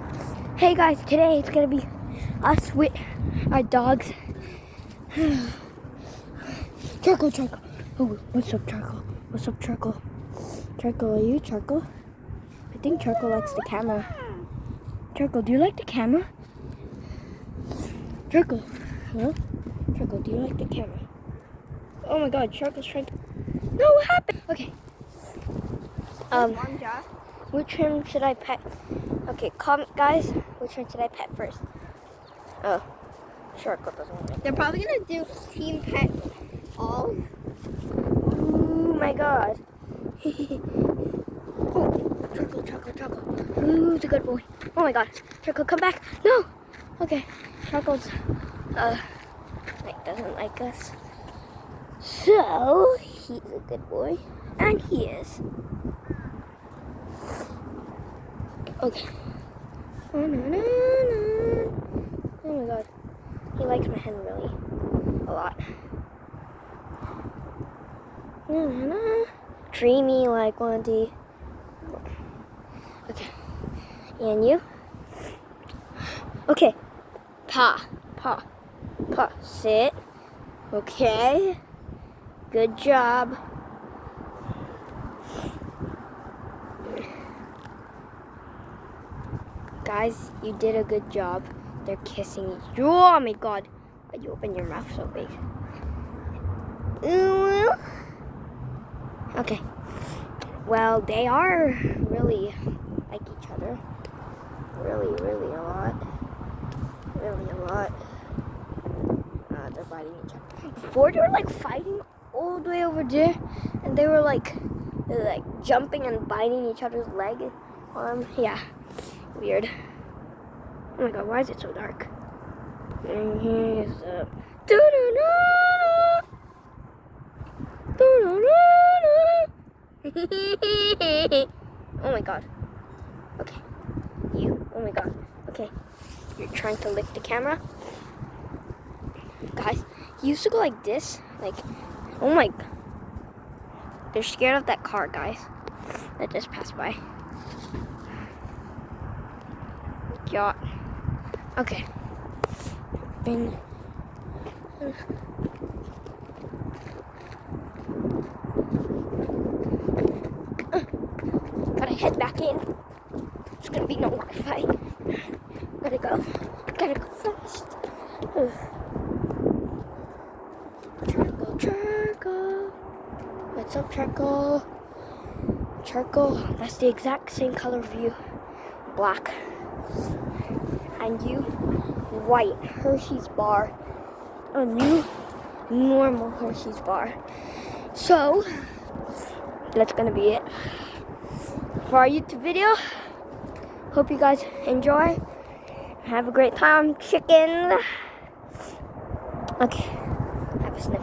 Hey guys, today it's gonna be us with our dogs. Charcoal. Oh, what's up, Charcoal? What's up, Charcoal? Charcoal, are you Charcoal? I think Charcoal likes the camera. Charcoal, do you like the camera? Charcoal, hello? Charcoal, do you like the camera? Oh my God, Charcoal's trying to. No, what happened? Okay. Which one should I pet? Okay, comment, guys. Which one should I pet first? Oh, Charcoal doesn't want it. They're probably gonna do team pet all. Oh my God. Oh, Charcoal. Who's a good boy? Oh my God. Charcoal, come back. No. Okay. Charcoal's, doesn't like us. So, he's a good boy. And he is. Okay. Oh my God. He likes my hand really a lot. Dreamy like Wanty. Okay. And you? Okay. Paw. Sit. Okay. Good job. Guys, you did a good job. They're kissing each other. Oh my God. Why'd you open your mouth so big? Okay. Well, they are really like each other. Really a lot. They're fighting each other. Before they were like fighting all the way over there, and they were like jumping and biting each other's leg and arm. Yeah, weird. Oh my God, why is it so dark? And here's oh my God. Okay. You. Oh my God. Okay. You're trying to lick the camera. Guys, he used to go like this. Like, oh my. They're scared of that car, guys. That just passed by. Yacht. Okay. Been. Gotta head back in. There's gonna be no Wi-Fi. Gotta go fast. Charcoal. What's up, Charcoal? Charcoal, that's the exact same color of you. Black. And you, white Hershey's bar. And you, normal Hershey's bar. So, that's gonna be it for our YouTube video. Hope you guys enjoy. Have a great time, chicken. Okay, have a sniff.